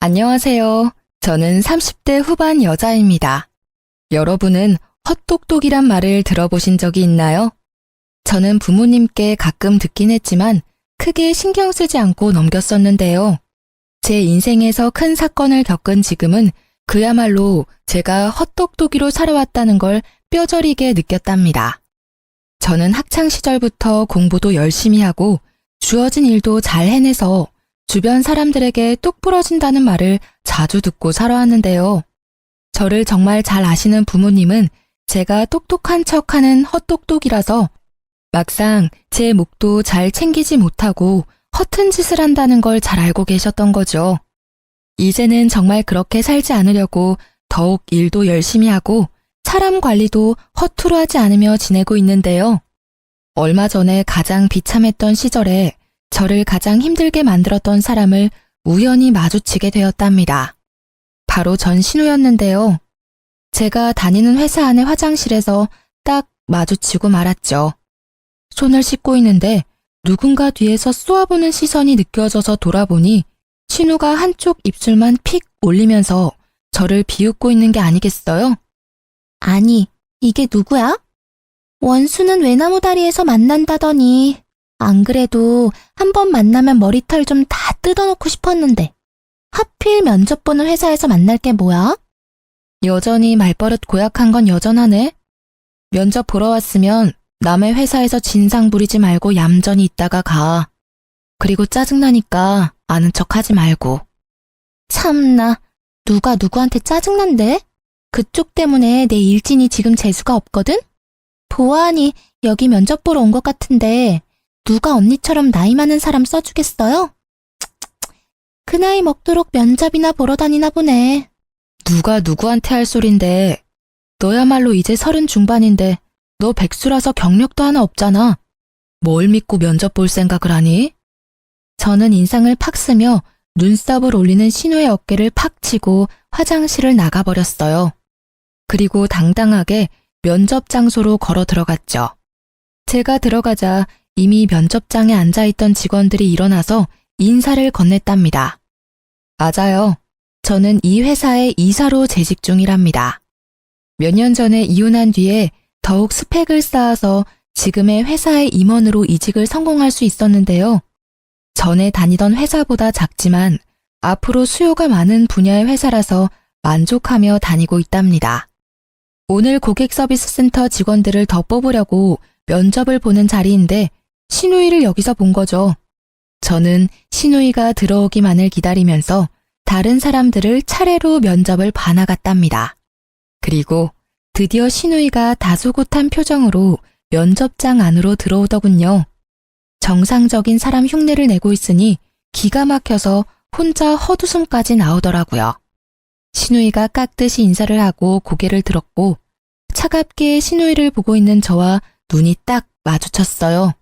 안녕하세요. 저는 30대 후반 여자입니다. 여러분은 헛똑똑이란 말을 들어보신 적이 있나요? 저는 부모님께 가끔 듣긴 했지만 크게 신경 쓰지 않고 넘겼었는데요. 제 인생에서 큰 사건을 겪은 지금은 그야말로 제가 헛똑똑이로 살아왔다는 걸 뼈저리게 느꼈답니다. 저는 학창 시절부터 공부도 열심히 하고 주어진 일도 잘 해내서 주변 사람들에게 뚝 부러진다는 말을 자주 듣고 살아왔는데요. 저를 정말 잘 아시는 부모님은 제가 똑똑한 척하는 헛똑똑이라서 막상 제 몫도 잘 챙기지 못하고 허튼 짓을 한다는 걸 잘 알고 계셨던 거죠. 이제는 정말 그렇게 살지 않으려고 더욱 일도 열심히 하고 사람 관리도 허투루 하지 않으며 지내고 있는데요. 얼마 전에 가장 비참했던 시절에 저를 가장 힘들게 만들었던 사람을 우연히 마주치게 되었답니다. 바로 전 신우였는데요. 제가 다니는 회사 안의 화장실에서 딱 마주치고 말았죠. 손을 씻고 있는데 누군가 뒤에서 쏘아보는 시선이 느껴져서 돌아보니 신우가 한쪽 입술만 픽 올리면서 저를 비웃고 있는 게 아니겠어요? 아니, 이게 누구야? 원수는 외나무 다리에서 만난다더니 안 그래도 한 번 만나면 머리털 좀 다 뜯어놓고 싶었는데 하필 면접 보는 회사에서 만날 게 뭐야? 여전히 말버릇 고약한 건 여전하네. 면접 보러 왔으면 남의 회사에서 진상 부리지 말고 얌전히 있다가 가. 그리고 짜증나니까 아는 척 하지 말고. 참나, 누가 누구한테 짜증난대? 그쪽 때문에 내 일진이 지금 재수가 없거든? 보아하니 여기 면접 보러 온 것 같은데 누가 언니처럼 나이 많은 사람 써주겠어요? 그 나이 먹도록 면접이나 보러 다니나 보네. 누가 누구한테 할 소린데. 너야말로 이제 30 중반인데 너 백수라서 경력도 하나 없잖아. 뭘 믿고 면접 볼 생각을 하니? 저는 인상을 팍 쓰며 눈썹을 올리는 신우의 어깨를 팍 치고 화장실을 나가버렸어요. 그리고 당당하게 면접 장소로 걸어 들어갔죠. 제가 들어가자 이미 면접장에 앉아있던 직원들이 일어나서 인사를 건넸답니다. 맞아요. 저는 이 회사의 이사로 재직 중이랍니다. 몇 년 전에 이혼한 뒤에 더욱 스펙을 쌓아서 지금의 회사의 임원으로 이직을 성공할 수 있었는데요. 전에 다니던 회사보다 작지만 앞으로 수요가 많은 분야의 회사라서 만족하며 다니고 있답니다. 오늘 고객 서비스 센터 직원들을 더 뽑으려고 면접을 보는 자리인데 신우이를 여기서 본 거죠. 저는 신우이가 들어오기만을 기다리면서 다른 사람들을 차례로 면접을 봐나갔답니다. 그리고 드디어 신우이가 다소곳한 표정으로 면접장 안으로 들어오더군요. 정상적인 사람 흉내를 내고 있으니 기가 막혀서 혼자 헛웃음까지 나오더라고요. 신우이가 깍듯이 인사를 하고 고개를 들었고 차갑게 신우이를 보고 있는 저와 눈이 딱 마주쳤어요.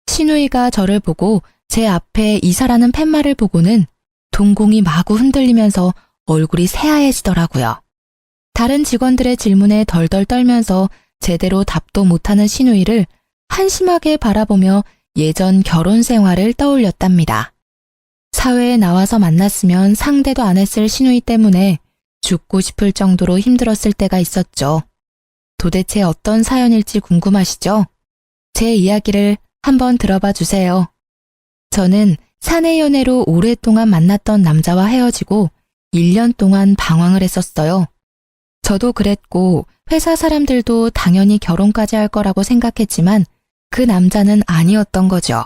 신우이가 저를 보고 제 앞에 이사라는 팻말을 보고는 동공이 마구 흔들리면서 얼굴이 새하얘지더라고요. 다른 직원들의 질문에 덜덜 떨면서 제대로 답도 못하는 신우이를 한심하게 바라보며 예전 결혼 생활을 떠올렸답니다. 사회에 나와서 만났으면 상대도 안 했을 신우이 때문에 죽고 싶을 정도로 힘들었을 때가 있었죠. 도대체 어떤 사연일지 궁금하시죠? 제 이야기를 한번 들어봐 주세요. 저는 사내 연애로 오랫동안 만났던 남자와 헤어지고 1년 동안 방황을 했었어요. 저도 그랬고 회사 사람들도 당연히 결혼까지 할 거라고 생각했지만 그 남자는 아니었던 거죠.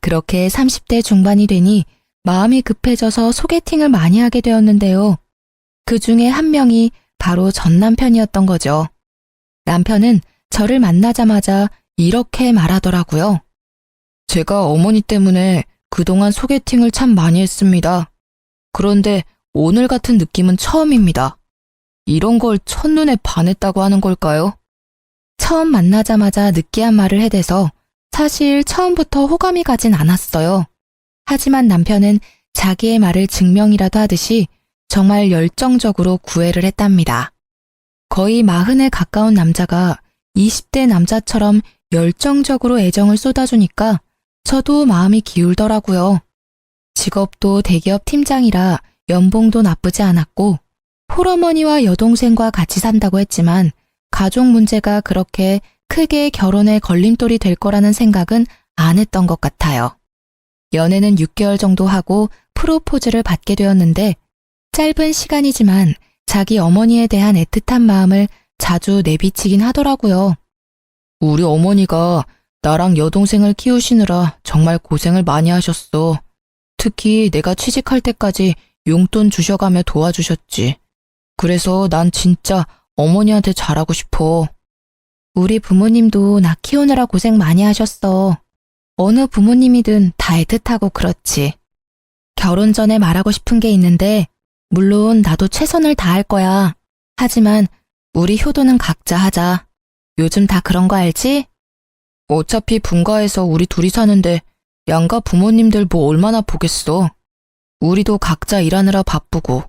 그렇게 30대 중반이 되니 마음이 급해져서 소개팅을 많이 하게 되었는데요. 그 중에 한 명이 바로 전 남편이었던 거죠. 남편은 저를 만나자마자 이렇게 말하더라고요. 제가 어머니 때문에 그동안 소개팅을 참 많이 했습니다. 그런데 오늘 같은 느낌은 처음입니다. 이런 걸 첫눈에 반했다고 하는 걸까요? 처음 만나자마자 느끼한 말을 해대서 사실 처음부터 호감이 가진 않았어요. 하지만 남편은 자기의 말을 증명이라도 하듯이 정말 열정적으로 구애를 했답니다. 거의 40에 가까운 남자가 20대 남자처럼 열정적으로 애정을 쏟아주니까 저도 마음이 기울더라고요. 직업도 대기업 팀장이라 연봉도 나쁘지 않았고 홀어머니와 여동생과 같이 산다고 했지만 가족 문제가 그렇게 크게 결혼에 걸림돌이 될 거라는 생각은 안 했던 것 같아요. 연애는 6개월 정도 하고 프로포즈를 받게 되었는데 짧은 시간이지만 자기 어머니에 대한 애틋한 마음을 자주 내비치긴 하더라고요. 우리 어머니가 나랑 여동생을 키우시느라 정말 고생을 많이 하셨어. 특히 내가 취직할 때까지 용돈 주셔가며 도와주셨지. 그래서 난 진짜 어머니한테 잘하고 싶어. 우리 부모님도 나 키우느라 고생 많이 하셨어. 어느 부모님이든 다 애틋하고 그렇지. 결혼 전에 말하고 싶은 게 있는데 물론 나도 최선을 다할 거야. 하지만 우리 효도는 각자 하자. 요즘 다 그런 거 알지? 어차피 분가해서 우리 둘이 사는데 양가 부모님들 뭐 얼마나 보겠어. 우리도 각자 일하느라 바쁘고.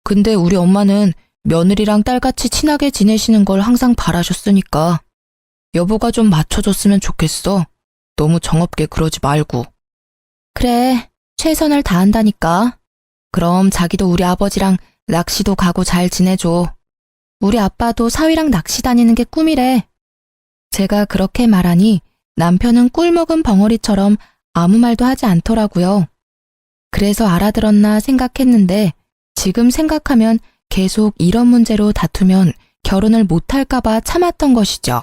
근데 우리 엄마는 며느리랑 딸같이 친하게 지내시는 걸 항상 바라셨으니까 여보가 좀 맞춰줬으면 좋겠어. 너무 정없게 그러지 말고. 그래, 최선을 다한다니까. 그럼 자기도 우리 아버지랑 낚시도 가고 잘 지내줘. 우리 아빠도 사위랑 낚시 다니는 게 꿈이래. 제가 그렇게 말하니 남편은 꿀 먹은 벙어리처럼 아무 말도 하지 않더라고요. 그래서 알아들었나 생각했는데 지금 생각하면 계속 이런 문제로 다투면 결혼을 못할까봐 참았던 것이죠.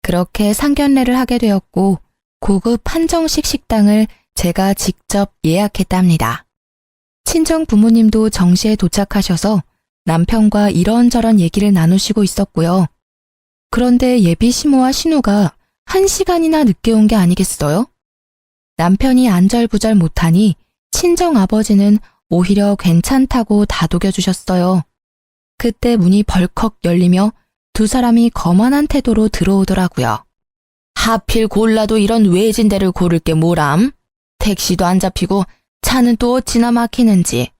그렇게 상견례를 하게 되었고 고급 한정식 식당을 제가 직접 예약했답니다. 친정 부모님도 정시에 도착하셔서 남편과 이런저런 얘기를 나누시고 있었고요. 그런데 예비 시모와 신우가 1시간이나 늦게 온 게 아니겠어요? 남편이 안절부절 못하니 친정 아버지는 오히려 괜찮다고 다독여주셨어요. 그때 문이 벌컥 열리며 두 사람이 거만한 태도로 들어오더라고요. 하필 골라도 이런 외진 데를 고를 게 뭐람? 택시도 안 잡히고 차는 또 어찌나 막히는지.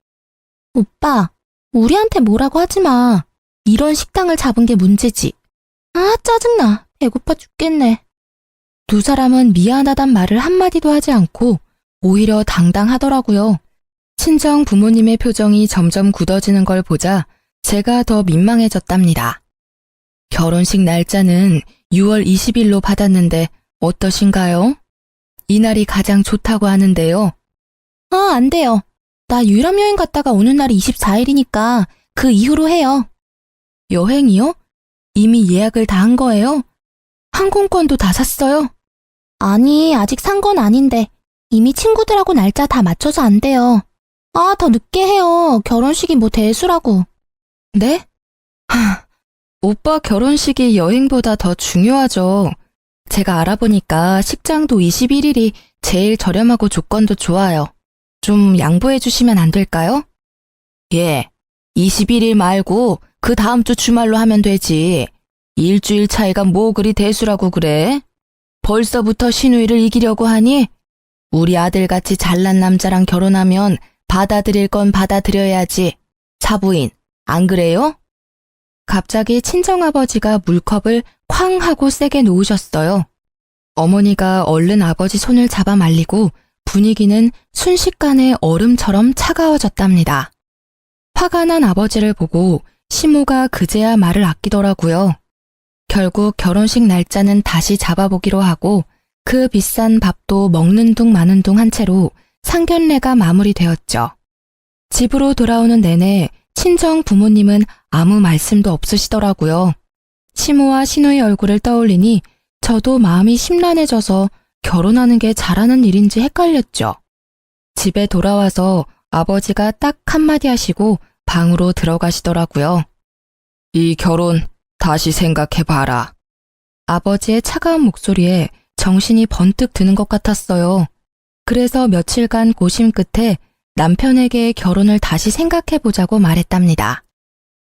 오빠, 우리한테 뭐라고 하지 마. 이런 식당을 잡은 게 문제지. 아, 짜증나. 배고파 죽겠네. 두 사람은 미안하단 말을 한마디도 하지 않고 오히려 당당하더라고요. 친정 부모님의 표정이 점점 굳어지는 걸 보자 제가 더 민망해졌답니다. 결혼식 날짜는 6월 20일로 받았는데 어떠신가요? 이날이 가장 좋다고 하는데요. 아, 안 돼요. 나 유럽 여행 갔다가 오는 날이 24일이니까 그 이후로 해요. 여행이요? 이미 예약을 다 한 거예요? 항공권도 다 샀어요? 아니, 아직 산 건 아닌데 이미 친구들하고 날짜 다 맞춰서 안 돼요. 아, 더 늦게 해요. 결혼식이 뭐 대수라고. 네? 오빠 결혼식이 여행보다 더 중요하죠. 제가 알아보니까 식장도 21일이 제일 저렴하고 조건도 좋아요. 좀 양보해 주시면 안 될까요? 예, 21일 말고 그 다음 주 주말로 하면 되지. 일주일 차이가 뭐 그리 대수라고 그래? 벌써부터 신우이를 이기려고 하니? 우리 아들같이 잘난 남자랑 결혼하면 받아들일 건 받아들여야지. 사부인, 안 그래요? 갑자기 친정아버지가 물컵을 쾅 하고 세게 놓으셨어요. 어머니가 얼른 아버지 손을 잡아 말리고 분위기는 순식간에 얼음처럼 차가워졌답니다. 화가 난 아버지를 보고 시모가 그제야 말을 아끼더라고요. 결국 결혼식 날짜는 다시 잡아보기로 하고 그 비싼 밥도 먹는 둥 마는 둥 한 채로 상견례가 마무리되었죠. 집으로 돌아오는 내내 친정 부모님은 아무 말씀도 없으시더라고요. 시모와 신우의 얼굴을 떠올리니 저도 마음이 심란해져서 결혼하는 게 잘하는 일인지 헷갈렸죠. 집에 돌아와서 아버지가 딱 한마디 하시고 방으로 들어가시더라고요. 이 결혼 다시 생각해봐라. 아버지의 차가운 목소리에 정신이 번뜩 드는 것 같았어요. 그래서 며칠간 고심 끝에 남편에게 결혼을 다시 생각해보자고 말했답니다.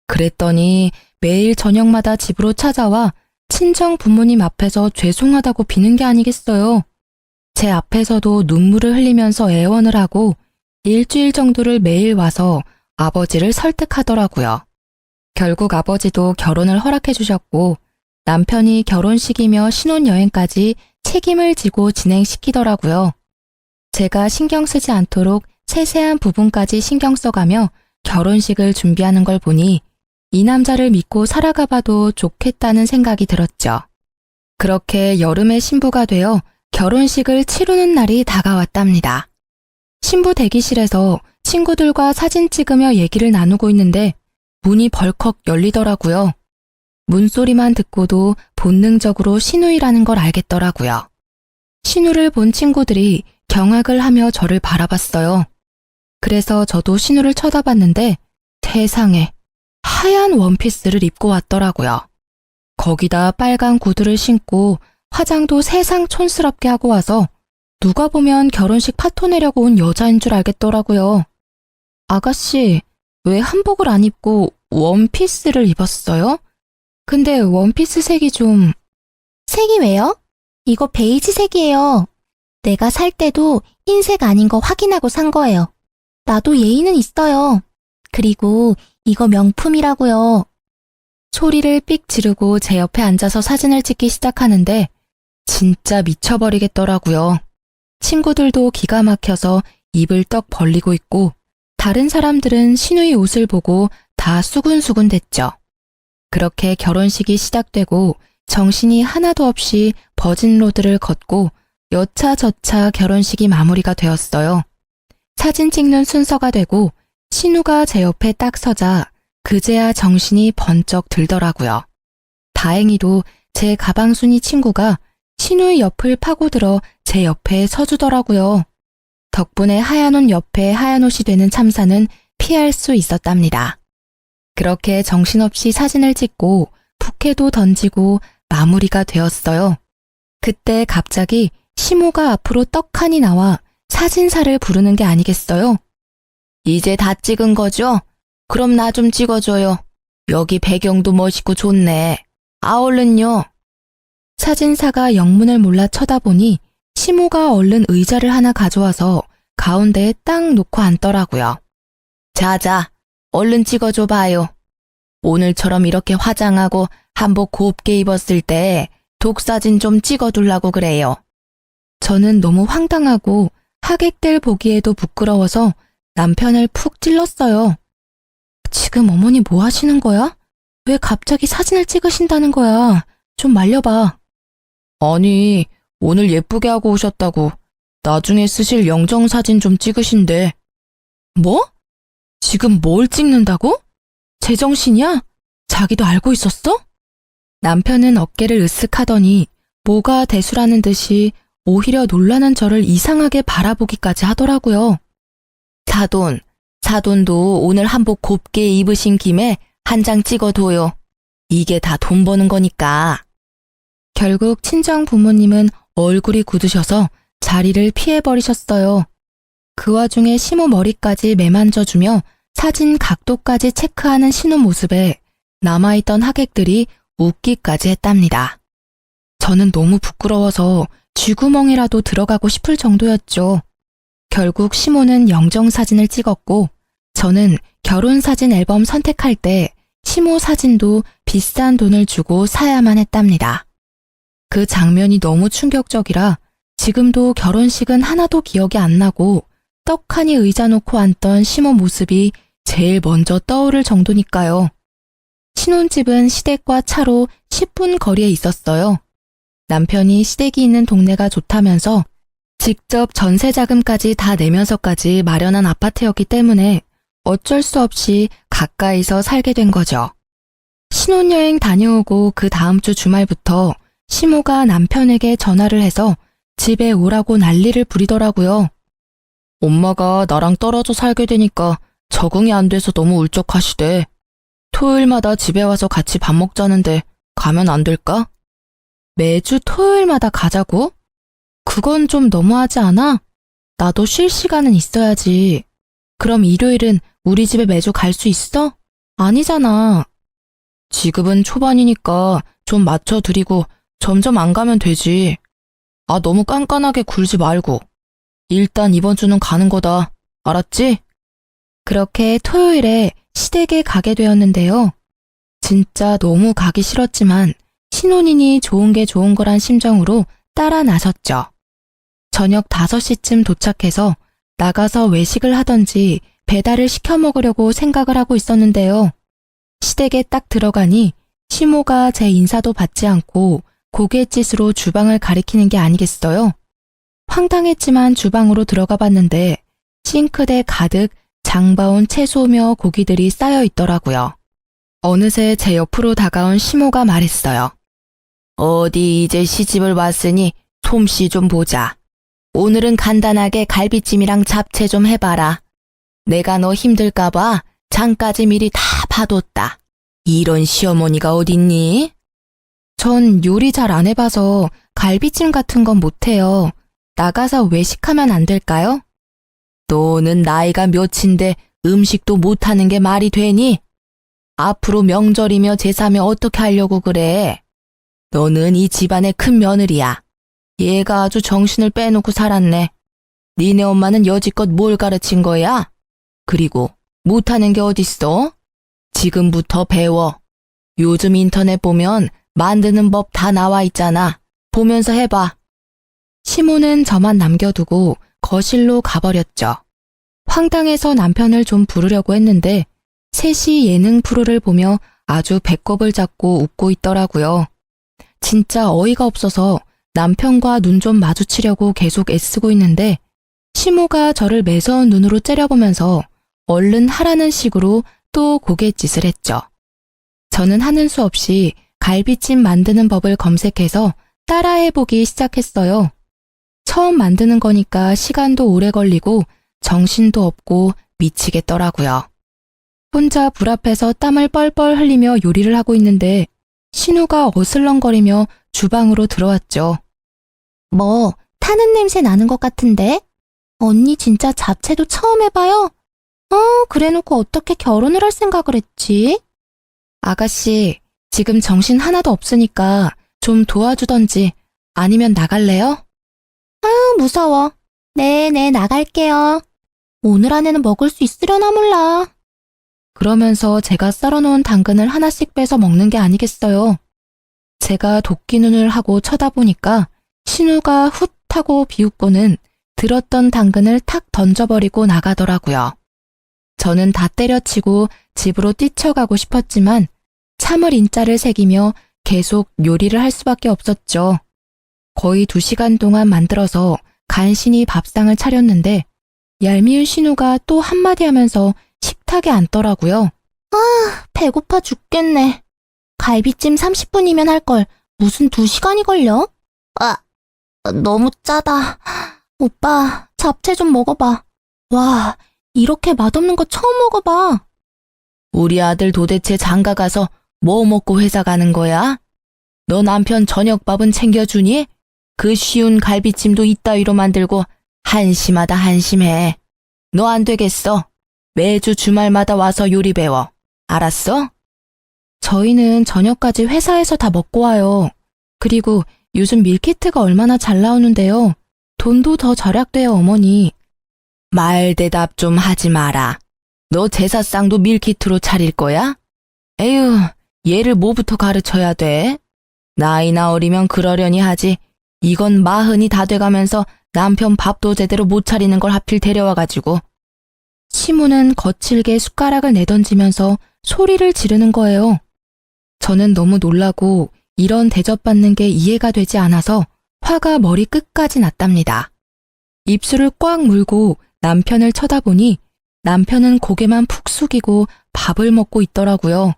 그랬더니 매일 저녁마다 집으로 찾아와 친정 부모님 앞에서 죄송하다고 비는 게 아니겠어요. 제 앞에서도 눈물을 흘리면서 애원을 하고 일주일 정도를 매일 와서 아버지를 설득하더라고요. 결국 아버지도 결혼을 허락해 주셨고 남편이 결혼식이며 신혼여행까지 책임을 지고 진행시키더라고요. 제가 신경 쓰지 않도록 세세한 부분까지 신경 써가며 결혼식을 준비하는 걸 보니 이 남자를 믿고 살아가 봐도 좋겠다는 생각이 들었죠. 그렇게 여름에 신부가 되어 결혼식을 치르는 날이 다가왔답니다. 신부 대기실에서 친구들과 사진 찍으며 얘기를 나누고 있는데 문이 벌컥 열리더라고요. 문소리만 듣고도 본능적으로 신우이라는 걸 알겠더라고요. 신우를 본 친구들이 경악을 하며 저를 바라봤어요. 그래서 저도 신우를 쳐다봤는데 세상에 하얀 원피스를 입고 왔더라고요. 거기다 빨간 구두를 신고 화장도 세상 촌스럽게 하고 와서 누가 보면 결혼식 파토 내려고 온 여자인 줄 알겠더라고요. 아가씨, 왜 한복을 안 입고 원피스를 입었어요? 근데 원피스 색이 좀... 색이 왜요? 이거 베이지 색이에요. 내가 살 때도 흰색 아닌 거 확인하고 산 거예요. 나도 예의는 있어요. 그리고 이거 명품이라고요. 소리를 삑 지르고 제 옆에 앉아서 사진을 찍기 시작하는데 진짜 미쳐버리겠더라고요. 친구들도 기가 막혀서 입을 떡 벌리고 있고 다른 사람들은 신우이 옷을 보고 다 수군수군 됐죠. 그렇게 결혼식이 시작되고 정신이 하나도 없이 버진로드를 걷고 여차저차 결혼식이 마무리가 되었어요. 사진 찍는 순서가 되고 신우가 제 옆에 딱 서자 그제야 정신이 번쩍 들더라고요. 다행히도 제 가방순이 친구가 신우의 옆을 파고들어 제 옆에 서주더라고요. 덕분에 하얀 옷 옆에 하얀 옷이 되는 참사는 피할 수 있었답니다. 그렇게 정신없이 사진을 찍고 부케도 던지고 마무리가 되었어요. 그때 갑자기 시모가 앞으로 떡하니 나와 사진사를 부르는 게 아니겠어요? 이제 다 찍은 거죠? 그럼 나 좀 찍어줘요. 여기 배경도 멋있고 좋네. 얼른요. 사진사가 영문을 몰라 쳐다보니 시모가 얼른 의자를 하나 가져와서 가운데에 딱 놓고 앉더라고요. 자자, 얼른 찍어줘 봐요. 오늘처럼 이렇게 화장하고 한복 곱게 입었을 때 독사진 좀 찍어두려고 그래요. 저는 너무 황당하고 하객들 보기에도 부끄러워서 남편을 푹 찔렀어요. 지금 어머니 뭐 하시는 거야? 왜 갑자기 사진을 찍으신다는 거야? 좀 말려봐. 아니, 오늘 예쁘게 하고 오셨다고 나중에 쓰실 영정사진 좀 찍으신대. 뭐? 지금 뭘 찍는다고? 제정신이야? 자기도 알고 있었어? 남편은 어깨를 으쓱하더니 뭐가 대수라는 듯이 오히려 놀라는 저를 이상하게 바라보기까지 하더라고요. 사돈도 오늘 한복 곱게 입으신 김에 한 장 찍어둬요. 이게 다 돈 버는 거니까. 결국 친정 부모님은 얼굴이 굳으셔서 자리를 피해버리셨어요. 그 와중에 시모 머리까지 매만져주며 사진 각도까지 체크하는 신우 모습에 남아있던 하객들이 웃기까지 했답니다. 저는 너무 부끄러워서 쥐구멍이라도 들어가고 싶을 정도였죠. 결국 시모는 영정사진을 찍었고 저는 결혼사진 앨범 선택할 때 시모 사진도 비싼 돈을 주고 사야만 했답니다. 그 장면이 너무 충격적이라 지금도 결혼식은 하나도 기억이 안 나고 떡하니 의자 놓고 앉던 시모 모습이 제일 먼저 떠오를 정도니까요. 신혼집은 시댁과 차로 10분 거리에 있었어요. 남편이 시댁이 있는 동네가 좋다면서 직접 전세 자금까지 다 내면서까지 마련한 아파트였기 때문에 어쩔 수 없이 가까이서 살게 된 거죠. 신혼여행 다녀오고 그 다음 주 주말부터 시모가 남편에게 전화를 해서 집에 오라고 난리를 부리더라고요. 엄마가 나랑 떨어져 살게 되니까 적응이 안 돼서 너무 울적하시대. 토요일마다 집에 와서 같이 밥 먹자는데 가면 안 될까? 매주 토요일마다 가자고? 그건 좀 너무하지 않아? 나도 쉴 시간은 있어야지. 그럼 일요일은 우리 집에 매주 갈 수 있어? 아니잖아. 지금은 초반이니까 좀 맞춰드리고 점점 안 가면 되지. 너무 깐깐하게 굴지 말고. 일단 이번 주는 가는 거다. 알았지? 그렇게 토요일에 시댁에 가게 되었는데요. 진짜 너무 가기 싫었지만 신혼이니 좋은 게 좋은 거란 심정으로 따라 나섰죠. 저녁 5시쯤 도착해서 나가서 외식을 하던지 배달을 시켜 먹으려고 생각을 하고 있었는데요. 시댁에 딱 들어가니 시모가 제 인사도 받지 않고 고갯짓으로 주방을 가리키는 게 아니겠어요? 황당했지만 주방으로 들어가 봤는데 싱크대 가득 장봐온 채소며 고기들이 쌓여 있더라고요. 어느새 제 옆으로 다가온 시모가 말했어요. 어디 이제 시집을 왔으니 솜씨 좀 보자. 오늘은 간단하게 갈비찜이랑 잡채 좀 해봐라. 내가 너 힘들까봐 장까지 미리 다 봐뒀다. 이런 시어머니가 어딨니? 전 요리 잘 안 해봐서 갈비찜 같은 건 못해요. 나가서 외식하면 안 될까요? 너는 나이가 몇인데 음식도 못하는 게 말이 되니? 앞으로 명절이며 제사며 어떻게 하려고 그래? 너는 이 집안의 큰 며느리야. 얘가 아주 정신을 빼놓고 살았네. 니네 엄마는 여지껏 뭘 가르친 거야? 그리고 못하는 게 어딨어? 지금부터 배워. 요즘 인터넷 보면 만드는 법 다 나와 있잖아. 보면서 해봐. 시모는 저만 남겨두고 거실로 가버렸죠. 황당해서 남편을 좀 부르려고 했는데 셋이 예능 프로를 보며 아주 배꼽을 잡고 웃고 있더라고요. 진짜 어이가 없어서 남편과 눈 좀 마주치려고 계속 애쓰고 있는데 시모가 저를 매서운 눈으로 째려보면서 얼른 하라는 식으로 또 고갯짓을 했죠. 저는 하는 수 없이 갈비찜 만드는 법을 검색해서 따라해보기 시작했어요. 처음 만드는 거니까 시간도 오래 걸리고 정신도 없고 미치겠더라고요. 혼자 불 앞에서 땀을 뻘뻘 흘리며 요리를 하고 있는데 신우가 어슬렁거리며 주방으로 들어왔죠. 뭐, 타는 냄새 나는 것 같은데? 언니 진짜 잡채도 처음 해봐요? 그래놓고 어떻게 결혼을 할 생각을 했지? 아가씨, 지금 정신 하나도 없으니까 좀 도와주던지 아니면 나갈래요? 무서워. 네네, 나갈게요. 오늘 안에는 먹을 수 있으려나 몰라. 그러면서 제가 썰어놓은 당근을 하나씩 빼서 먹는 게 아니겠어요. 제가 도끼 눈을 하고 쳐다보니까 신우가 훗 하고 비웃고는 들었던 당근을 탁 던져버리고 나가더라고요. 저는 다 때려치고 집으로 뛰쳐가고 싶었지만 참을 인자를 새기며 계속 요리를 할 수밖에 없었죠. 거의 2시간 동안 만들어서 간신히 밥상을 차렸는데 얄미운 신우가 또 한마디 하면서 식탁에 앉더라고요. 배고파 죽겠네. 갈비찜 30분이면 할 걸 무슨 2시간이 걸려? 너무 짜다. 오빠, 잡채 좀 먹어봐. 와, 이렇게 맛없는 거 처음 먹어봐. 우리 아들 도대체 장가 가서 뭐 먹고 회사 가는 거야? 너 남편 저녁밥은 챙겨주니? 그 쉬운 갈비찜도 이따위로 만들고 한심하다 한심해. 너 안 되겠어. 매주 주말마다 와서 요리 배워. 알았어? 저희는 저녁까지 회사에서 다 먹고 와요. 그리고 요즘 밀키트가 얼마나 잘 나오는데요. 돈도 더 절약돼요, 어머니. 말 대답 좀 하지 마라. 너 제사상도 밀키트로 차릴 거야? 에휴, 얘를 뭐부터 가르쳐야 돼? 나이나 어리면 그러려니 하지. 이건 40이 다 돼가면서 남편 밥도 제대로 못 차리는 걸 하필 데려와가지고. 시모는 거칠게 숟가락을 내던지면서 소리를 지르는 거예요. 저는 너무 놀라고 이런 대접받는 게 이해가 되지 않아서 화가 머리 끝까지 났답니다. 입술을 꽉 물고 남편을 쳐다보니 남편은 고개만 푹 숙이고 밥을 먹고 있더라고요.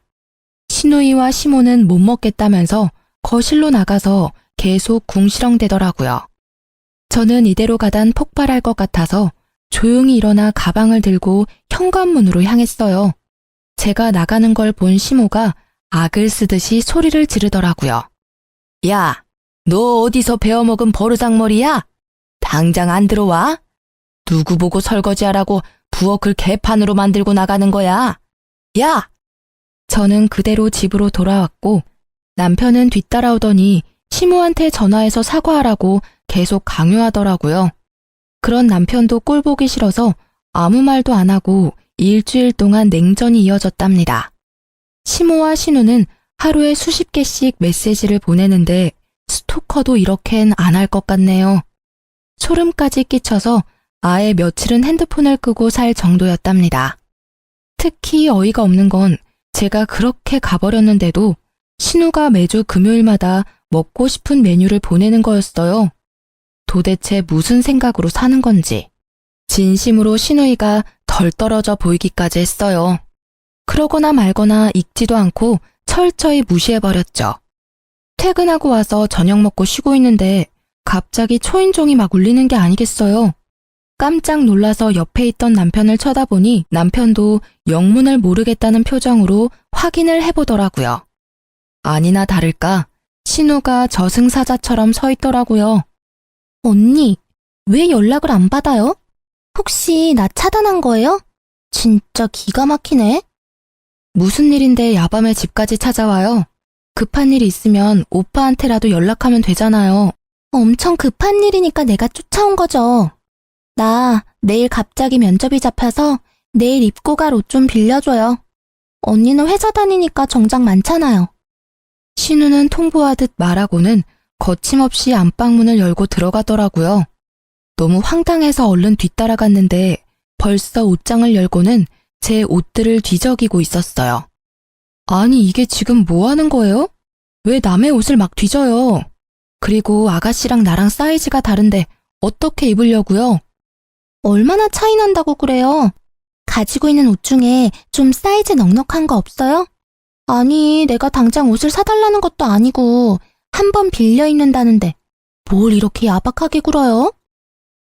시누이와 시모는 못 먹겠다면서 거실로 나가서 계속 궁시렁대더라고요. 저는 이대로 가단 폭발할 것 같아서 조용히 일어나 가방을 들고 현관문으로 향했어요. 제가 나가는 걸 본 시모가 악을 쓰듯이 소리를 지르더라고요. 야, 너 어디서 배워먹은 버르장머리야? 당장 안 들어와? 누구 보고 설거지하라고 부엌을 개판으로 만들고 나가는 거야? 야! 저는 그대로 집으로 돌아왔고 남편은 뒤따라오더니 시모한테 전화해서 사과하라고 계속 강요하더라고요. 그런 남편도 꼴 보기 싫어서 아무 말도 안 하고 일주일 동안 냉전이 이어졌답니다. 시모와 신우는 하루에 수십 개씩 메시지를 보내는데 스토커도 이렇게는 안 할 것 같네요. 소름까지 끼쳐서 아예 며칠은 핸드폰을 끄고 살 정도였답니다. 특히 어이가 없는 건 제가 그렇게 가버렸는데도 신우가 매주 금요일마다 먹고 싶은 메뉴를 보내는 거였어요. 도대체 무슨 생각으로 사는 건지. 진심으로 신우이가 덜 떨어져 보이기까지 했어요. 그러거나 말거나 읽지도 않고 철저히 무시해버렸죠. 퇴근하고 와서 저녁 먹고 쉬고 있는데 갑자기 초인종이 막 울리는 게 아니겠어요. 깜짝 놀라서 옆에 있던 남편을 쳐다보니 남편도 영문을 모르겠다는 표정으로 확인을 해보더라고요. 아니나 다를까 신우가 저승사자처럼 서 있더라고요. 언니, 왜 연락을 안 받아요? 혹시 나 차단한 거예요? 진짜 기가 막히네. 무슨 일인데 야밤에 집까지 찾아와요? 급한 일이 있으면 오빠한테라도 연락하면 되잖아요. 엄청 급한 일이니까 내가 쫓아온 거죠. 나 내일 갑자기 면접이 잡혀서 내일 입고 갈 옷 좀 빌려줘요. 언니는 회사 다니니까 정장 많잖아요. 신우는 통보하듯 말하고는 거침없이 안방문을 열고 들어가더라고요. 너무 황당해서 얼른 뒤따라갔는데 벌써 옷장을 열고는 제 옷들을 뒤적이고 있었어요. 아니 이게 지금 뭐 하는 거예요? 왜 남의 옷을 막 뒤져요? 그리고 아가씨랑 나랑 사이즈가 다른데 어떻게 입으려고요? 얼마나 차이 난다고 그래요? 가지고 있는 옷 중에 좀 사이즈 넉넉한 거 없어요? 아니, 내가 당장 옷을 사달라는 것도 아니고 한 번 빌려 입는다는데 뭘 이렇게 야박하게 굴어요?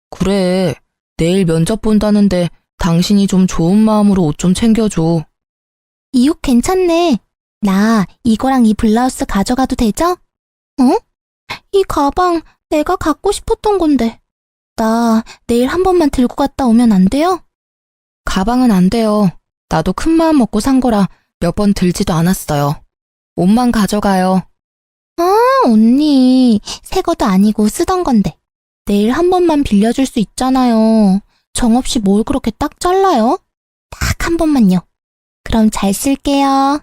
그래, 내일 면접 본다는데 당신이 좀 좋은 마음으로 옷 좀 챙겨줘. 이 옷 괜찮네. 나 이거랑 이 블라우스 가져가도 되죠? 어? 이 가방 내가 갖고 싶었던 건데. 나 내일 한 번만 들고 갔다 오면 안 돼요? 가방은 안 돼요. 나도 큰 마음 먹고 산 거라 몇 번 들지도 않았어요. 옷만 가져가요. 언니, 새 것도 아니고 쓰던 건데. 내일 한 번만 빌려줄 수 있잖아요. 정없이 뭘 그렇게 딱 잘라요? 딱 한 번만요. 그럼 잘 쓸게요.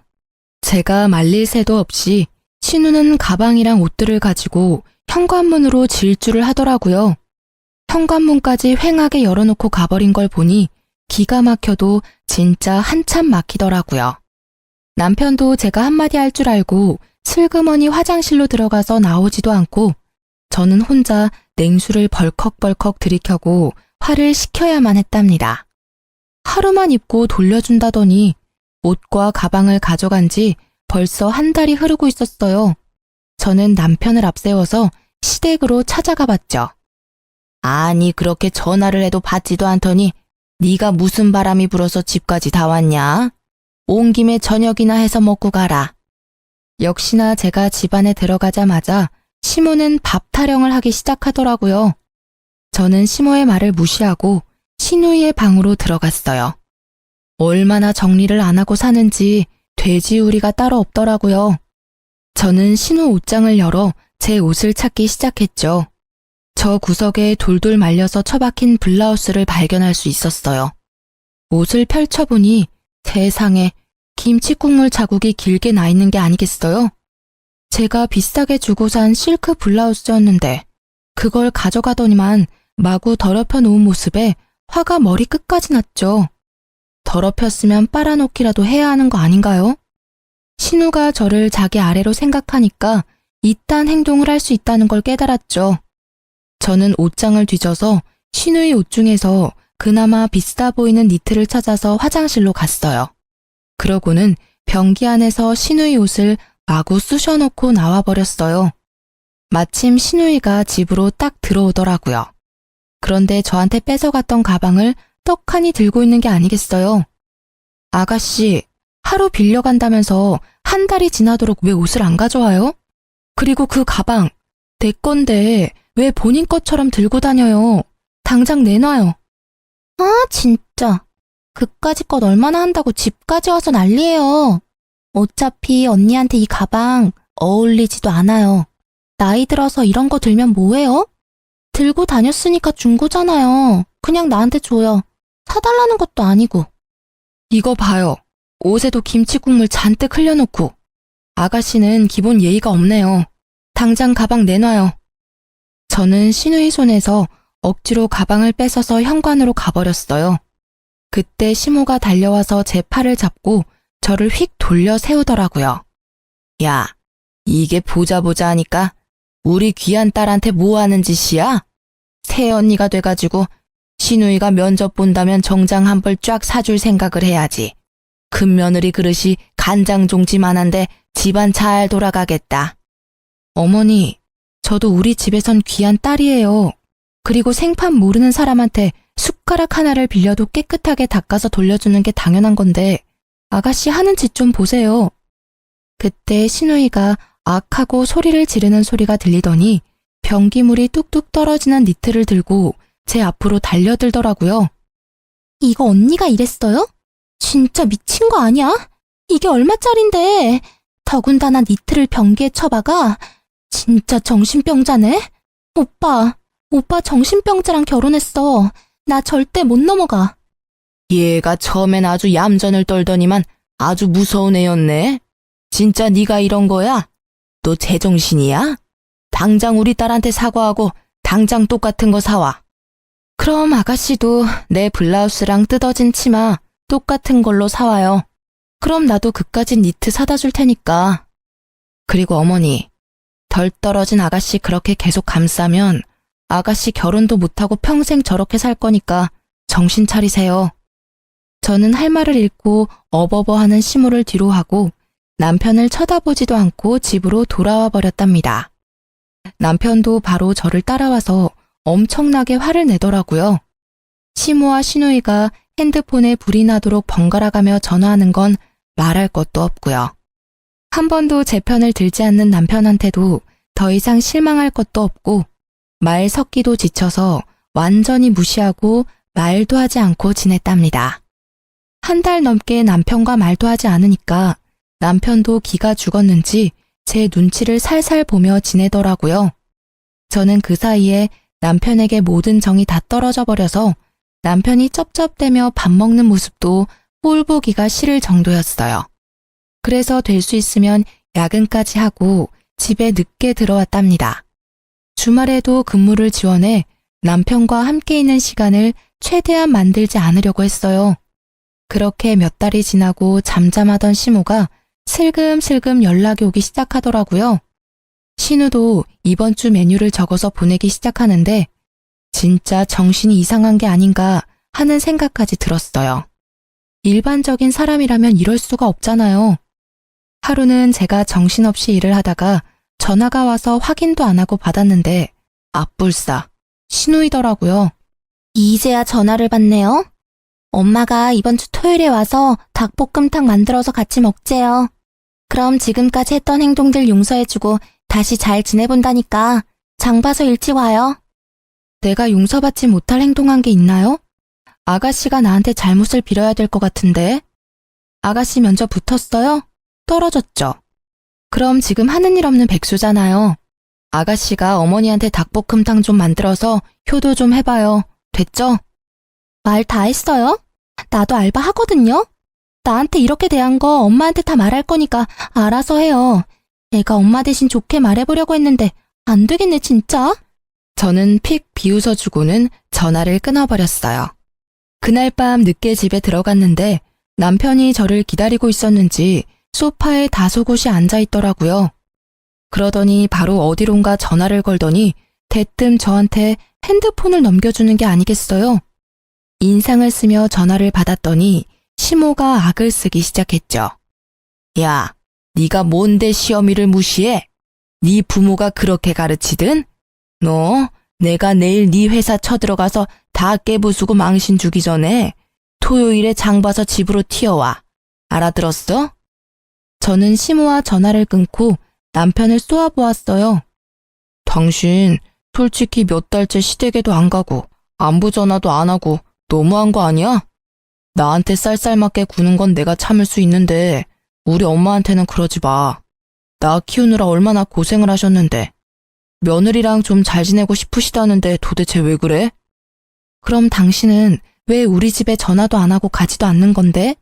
제가 말릴 새도 없이 신우는 가방이랑 옷들을 가지고 현관문으로 질주를 하더라고요. 현관문까지 휑하게 열어놓고 가버린 걸 보니 기가 막혀도 진짜 한참 막히더라고요. 남편도 제가 한마디 할 줄 알고 슬그머니 화장실로 들어가서 나오지도 않고 저는 혼자 냉수를 벌컥벌컥 들이켜고 화를 식혀야만 했답니다. 하루만 입고 돌려준다더니 옷과 가방을 가져간 지 벌써 한 달이 흐르고 있었어요. 저는 남편을 앞세워서 시댁으로 찾아가 봤죠. 아니 그렇게 전화를 해도 받지도 않더니 네가 무슨 바람이 불어서 집까지 다 왔냐? 온 김에 저녁이나 해서 먹고 가라. 역시나 제가 집안에 들어가자마자 시모는 밥 타령을 하기 시작하더라고요. 저는 시모의 말을 무시하고 신우이의 방으로 들어갔어요. 얼마나 정리를 안 하고 사는지 돼지우리가 따로 없더라고요. 저는 신우 옷장을 열어 제 옷을 찾기 시작했죠. 저 구석에 돌돌 말려서 처박힌 블라우스를 발견할 수 있었어요. 옷을 펼쳐보니 세상에 김치 국물 자국이 길게 나 있는 게 아니겠어요? 제가 비싸게 주고 산 실크 블라우스였는데 그걸 가져가더니만 마구 더럽혀 놓은 모습에 화가 머리 끝까지 났죠. 더럽혔으면 빨아놓기라도 해야 하는 거 아닌가요? 신우가 저를 자기 아래로 생각하니까 이딴 행동을 할 수 있다는 걸 깨달았죠. 저는 옷장을 뒤져서 신우의 옷 중에서 그나마 비싸 보이는 니트를 찾아서 화장실로 갔어요. 그러고는 변기 안에서 신우의 옷을 마구 쑤셔놓고 나와버렸어요. 마침 신우이가 집으로 딱 들어오더라고요. 그런데 저한테 뺏어갔던 가방을 떡하니 들고 있는 게 아니겠어요. 아가씨, 하루 빌려간다면서 한 달이 지나도록 왜 옷을 안 가져와요? 그리고 그 가방, 내 건데 왜 본인 것처럼 들고 다녀요? 당장 내놔요. 아, 진짜. 그까짓 것 얼마나 한다고 집까지 와서 난리예요. 어차피 언니한테 이 가방 어울리지도 않아요. 나이 들어서 이런 거 들면 뭐해요? 들고 다녔으니까 준 거잖아요. 그냥 나한테 줘요. 사달라는 것도 아니고. 이거 봐요. 옷에도 김치 국물 잔뜩 흘려놓고. 아가씨는 기본 예의가 없네요. 당장 가방 내놔요. 저는 신우의 손에서 억지로 가방을 뺏어서 현관으로 가버렸어요. 그때 시모가 달려와서 제 팔을 잡고 저를 휙 돌려 세우더라고요. 야, 이게 보자 하니까 우리 귀한 딸한테 뭐 하는 짓이야? 새언니가 돼가지고 신우이가 면접 본다면 정장 한 벌 쫙 사줄 생각을 해야지. 큰며느리 그릇이 간장종지만한데 집안 잘 돌아가겠다. 어머니, 저도 우리 집에선 귀한 딸이에요. 그리고 생판 모르는 사람한테 숟가락 하나를 빌려도 깨끗하게 닦아서 돌려주는 게 당연한 건데 아가씨 하는 짓 좀 보세요. 그때 신우이가 악 하고 소리를 지르는 소리가 들리더니 변기물이 뚝뚝 떨어지는 니트를 들고 제 앞으로 달려들더라고요. 이거 언니가 이랬어요? 진짜 미친 거 아니야? 이게 얼마짜린데? 더군다나 니트를 변기에 쳐박아? 진짜 정신병자네? 오빠 정신병자랑 결혼했어. 나 절대 못 넘어가. 얘가 처음엔 아주 얌전을 떨더니만 아주 무서운 애였네. 진짜 네가 이런 거야? 너 제정신이야? 당장 우리 딸한테 사과하고 당장 똑같은 거 사와. 그럼 아가씨도 내 블라우스랑 뜯어진 치마 똑같은 걸로 사와요. 그럼 나도 그까진 니트 사다 줄 테니까. 그리고 어머니, 덜 떨어진 아가씨 그렇게 계속 감싸면 아가씨 결혼도 못하고 평생 저렇게 살 거니까 정신 차리세요. 저는 할 말을 잃고 어버버하는 시모를 뒤로 하고 남편을 쳐다보지도 않고 집으로 돌아와 버렸답니다. 남편도 바로 저를 따라와서 엄청나게 화를 내더라고요. 시모와 시누이가 핸드폰에 불이 나도록 번갈아가며 전화하는 건 말할 것도 없고요. 한 번도 제 편을 들지 않는 남편한테도 더 이상 실망할 것도 없고 말 섞기도 지쳐서 완전히 무시하고 말도 하지 않고 지냈답니다. 한 달 넘게 남편과 말도 하지 않으니까 남편도 기가 죽었는지 제 눈치를 살살 보며 지내더라고요. 저는 그 사이에 남편에게 모든 정이 다 떨어져 버려서 남편이 쩝쩝대며 밥 먹는 모습도 꼴 보기가 싫을 정도였어요. 그래서 될 수 있으면 야근까지 하고 집에 늦게 들어왔답니다. 주말에도 근무를 지원해 남편과 함께 있는 시간을 최대한 만들지 않으려고 했어요. 그렇게 몇 달이 지나고 잠잠하던 시모가 슬금슬금 연락이 오기 시작하더라고요. 신우도 이번 주 메뉴를 적어서 보내기 시작하는데 진짜 정신이 이상한 게 아닌가 하는 생각까지 들었어요. 일반적인 사람이라면 이럴 수가 없잖아요. 하루는 제가 정신없이 일을 하다가 전화가 와서 확인도 안 하고 받았는데 앞불싸 신우이더라고요. 이제야 전화를 받네요. 엄마가 이번 주 토요일에 와서 닭볶음탕 만들어서 같이 먹재요. 그럼 지금까지 했던 행동들 용서해주고 다시 잘 지내본다니까 장 봐서 일찍 와요. 내가 용서받지 못할 행동한 게 있나요? 아가씨가 나한테 잘못을 빌어야 될 것 같은데. 아가씨 면접 붙었어요? 떨어졌죠? 그럼 지금 하는 일 없는 백수잖아요. 아가씨가 어머니한테 닭볶음탕 좀 만들어서 효도 좀 해봐요. 됐죠? 말 다 했어요? 나도 알바 하거든요. 나한테 이렇게 대한 거 엄마한테 다 말할 거니까 알아서 해요. 내가 엄마 대신 좋게 말해보려고 했는데 안 되겠네 진짜. 저는 픽 비웃어주고는 전화를 끊어버렸어요. 그날 밤 늦게 집에 들어갔는데 남편이 저를 기다리고 있었는지 소파에 다소곳이 앉아있더라고요. 그러더니 바로 어디론가 전화를 걸더니 대뜸 저한테 핸드폰을 넘겨주는 게 아니겠어요? 인상을 쓰며 전화를 받았더니 시모가 악을 쓰기 시작했죠. 야, 네가 뭔데 시어미를 무시해? 네 부모가 그렇게 가르치든? 너 내가 내일 네 회사 쳐들어가서 다 깨부수고 망신 주기 전에 토요일에 장 봐서 집으로 튀어와. 알아들었어? 저는 시모와 전화를 끊고 남편을 쏘아보았어요. 당신 솔직히 몇 달째 시댁에도 안 가고 안부 전화도 안 하고 너무한 거 아니야? 나한테 쌀쌀맞게 구는 건 내가 참을 수 있는데 우리 엄마한테는 그러지 마. 나 키우느라 얼마나 고생을 하셨는데. 며느리랑 좀 잘 지내고 싶으시다는데 도대체 왜 그래? 그럼 당신은 왜 우리 집에 전화도 안 하고 가지도 않는 건데?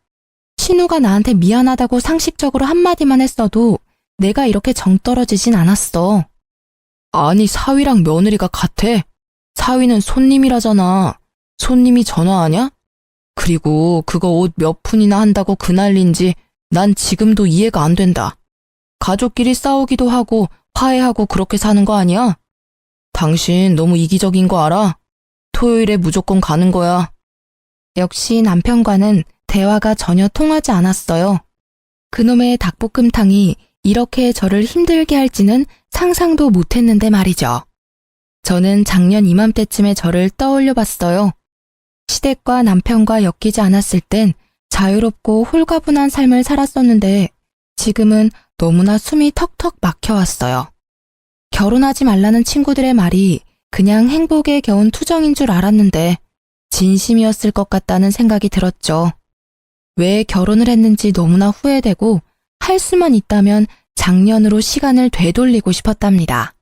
신우가 나한테 미안하다고 상식적으로 한마디만 했어도 내가 이렇게 정 떨어지진 않았어. 아니 사위랑 며느리가 같아? 사위는 손님이라잖아. 손님이 전화하냐? 그리고 그거 옷 몇 푼이나 한다고 그 난리인지 난 지금도 이해가 안 된다. 가족끼리 싸우기도 하고 화해하고 그렇게 사는 거 아니야? 당신 너무 이기적인 거 알아? 토요일에 무조건 가는 거야. 역시 남편과는 대화가 전혀 통하지 않았어요. 그놈의 닭볶음탕이 이렇게 저를 힘들게 할지는 상상도 못했는데 말이죠. 저는 작년 이맘때쯤에 저를 떠올려 봤어요. 시댁과 남편과 엮이지 않았을 땐 자유롭고 홀가분한 삶을 살았었는데 지금은 너무나 숨이 턱턱 막혀왔어요. 결혼하지 말라는 친구들의 말이 그냥 행복에 겨운 투정인 줄 알았는데 진심이었을 것 같다는 생각이 들었죠. 왜 결혼을 했는지 너무나 후회되고 할 수만 있다면 작년으로 시간을 되돌리고 싶었답니다.